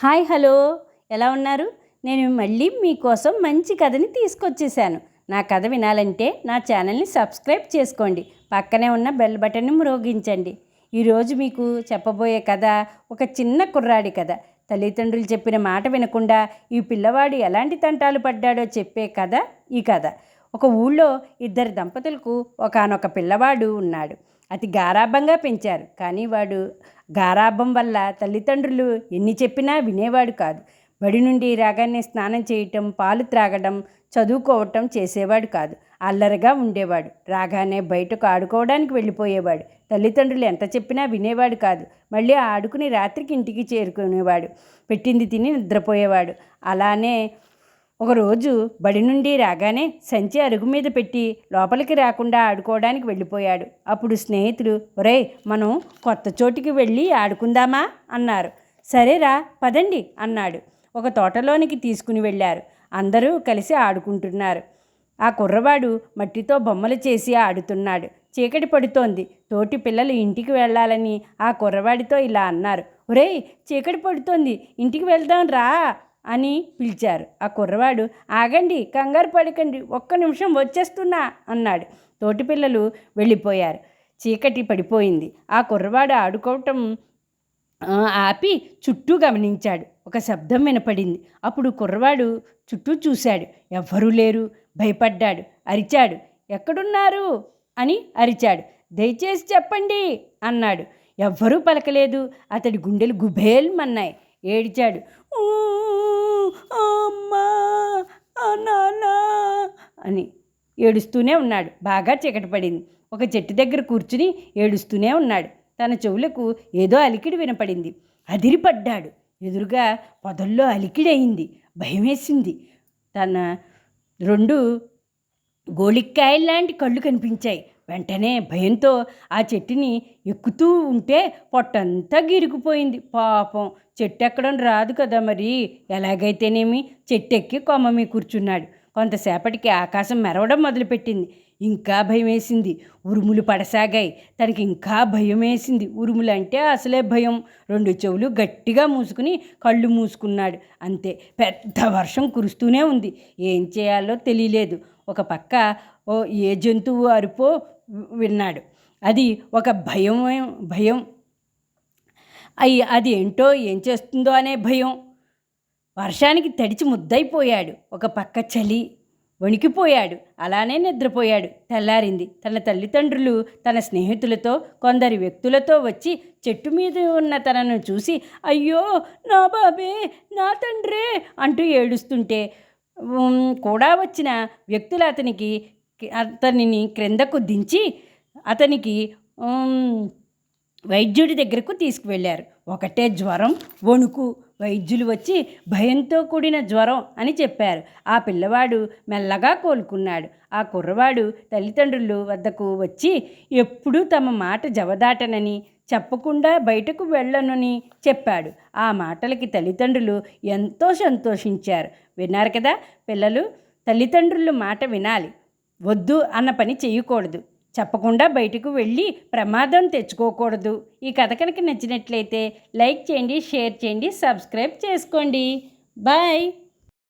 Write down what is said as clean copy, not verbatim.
Hi hello, ఎలా ఉన్నారు? నేను మళ్ళీ మీకోసం మంచి కథని తీసుకొచ్చేసాను. నా కథ వినాలంటే నా ఛానల్ని సబ్స్క్రైబ్ చేసుకోండి, పక్కనే ఉన్న బెల్ బటన్ని మ్రోగించండి. ఈరోజు మీకు చెప్పబోయే కథ ఒక చిన్న కుర్రాడి కథ. తల్లిదండ్రులు చెప్పిన మాట వినకుండా ఈ పిల్లవాడు ఎలాంటి తంటాలు పడ్డాడో చెప్పే కథ ఈ కథ. ఒక ఊళ్ళో ఇద్దరు దంపతులకు ఒకానొక పిల్లవాడు ఉన్నాడు. అతి గారాబంగా పెంచారు, కానీ వాడు గారాబం వల్ల తల్లిదండ్రులు ఎన్ని చెప్పినా వినేవాడు కాదు. బడి నుండి రాగానే స్నానం చేయటం, పాలు త్రాగడం, చదువుకోవటం చేసేవాడు కాదు. అల్లరిగా ఉండేవాడు. రాగానే బయటకు ఆడుకోవడానికి వెళ్ళిపోయేవాడు. తల్లిదండ్రులు ఎంత చెప్పినా వినేవాడు కాదు. మళ్ళీ ఆడుకుని రాత్రికి ఇంటికి చేరుకునేవాడు. పెట్టింది తిని నిద్రపోయేవాడు. అలానే ఒకరోజు బడి నుండి రాగానే సంచి అరుగు మీద పెట్టి లోపలికి రాకుండా ఆడుకోవడానికి వెళ్ళిపోయాడు. అప్పుడు స్నేహితులు, ఒరేయ్, మనం కొత్త చోటికి వెళ్ళి ఆడుకుందామా అన్నారు. సరేరా, పదండి అన్నాడు. ఒక తోటలోనికి తీసుకుని వెళ్ళారు. అందరూ కలిసి ఆడుకుంటున్నారు. ఆ కుర్రవాడు మట్టితో బొమ్మలు చేసి ఆడుతున్నాడు. చీకటి పడుతోంది. తోటి పిల్లలు ఇంటికి వెళ్ళాలని ఆ కుర్రవాడితో ఇలా అన్నారు. ఒరేయ్, చీకటి పడుతోంది, ఇంటికి వెళ్దాం రా అని పిలిచారు. ఆ కుర్రవాడు, ఆగండి, కంగారు పడకండి, ఒక్క నిమిషం వచ్చేస్తున్నా అన్నాడు. తోటి పిల్లలు వెళ్ళిపోయారు. చీకటి పడిపోయింది. ఆ కుర్రవాడు ఆడుకోవటం ఆపి చుట్టూ గమనించాడు. ఒక శబ్దం వినపడింది. అప్పుడు కుర్రవాడు చుట్టూ చూశాడు. ఎవ్వరూ లేరు. భయపడ్డాడు. అరిచాడు. ఎక్కడున్నారు అని అరిచాడు. దయచేసి చెప్పండి అన్నాడు. ఎవ్వరూ పలకలేదు. అతడి గుండెలు గుబేల్మన్నాయి. ఏడ్చాడు. అమ్మా, నాన్న అని ఏడుస్తూనే ఉన్నాడు. బాగా చీకటి పడింది. ఒక చెట్టు దగ్గర కూర్చుని ఏడుస్తూనే ఉన్నాడు. తన చెవులకు ఏదో అలికిడి వినపడింది. అదిరిపడ్డాడు. ఎదురుగా పొదల్లో అలికిడి అయింది. భయమేసింది. తన 2 గోళిక్కాయల్లాంటి కళ్ళు కనిపించాయి. వెంటనే భయంతో ఆ చెట్టుని ఎక్కుతూ ఉంటే పొట్టంతా గిరిగిపోయింది. పాపం, చెట్టు ఎక్కడం రాదు కదా, మరి ఎలాగైతేనేమి చెట్టెక్కి కొమ్మ మీద కూర్చున్నాడు. కొంతసేపటికి ఆకాశం మెరవడం మొదలుపెట్టింది. ఇంకా భయం వేసింది. ఉరుములు పడసాగాయి. తనకి ఇంకా భయం వేసింది. ఉరుములంటే అసలే భయం. 2 చెవులు గట్టిగా మూసుకుని కళ్ళు మూసుకున్నాడు. అంతే. పెద్ద వర్షం కురుస్తూనే ఉంది. ఏం చేయాలో తెలియలేదు. ఒక పక్క ఏ జంతువు అరుపో విన్నాడు. అది ఒక భయం. అది ఏంటో, ఏం చేస్తుందో అనే భయం. వర్షానికి తడిచి ముద్దయిపోయాడు. ఒక పక్క చలి. వణికిపోయాడు. అలానే నిద్రపోయాడు. తెల్లారింది. తన తల్లిదండ్రులు తన స్నేహితులతో, కొందరి వ్యక్తులతో వచ్చి చెట్టు మీద ఉన్న తనను చూసి, అయ్యో, నా బాబే, నా తండ్రే అంటూ ఏడుస్తుంటే కూడా వచ్చిన వ్యక్తులు అతనిని క్రిందకు దించి అతనికి వైద్యుడి దగ్గరకు తీసుకువెళ్ళారు. ఒకటే జ్వరం, వణుకు. వైద్యులు వచ్చి భయంతో కూడిన జ్వరం అని చెప్పారు. ఆ పిల్లవాడు మెల్లగా కోలుకున్నాడు. ఆ కుర్రవాడు తల్లిదండ్రుల వద్దకు వచ్చి ఎప్పుడూ తమ మాట జవదాటనని, చెప్పకుండా బయటకు వెళ్ళనని చెప్పాడు. ఆ మాటలకి తల్లిదండ్రులు ఎంతో సంతోషించారు. విన్నారు కదా పిల్లలు, తల్లిదండ్రుల మాట వినాలి. వద్దు అన్న పని చేయకూడదు. చెప్పకుండా బయటకు వెళ్ళి ప్రమాదం తెచ్చుకోకూడదు. ఈ కథ కనుక నచ్చినట్లయితే లైక్ చేయండి, షేర్ చేయండి, సబ్స్క్రైబ్ చేసుకోండి. బాయ్.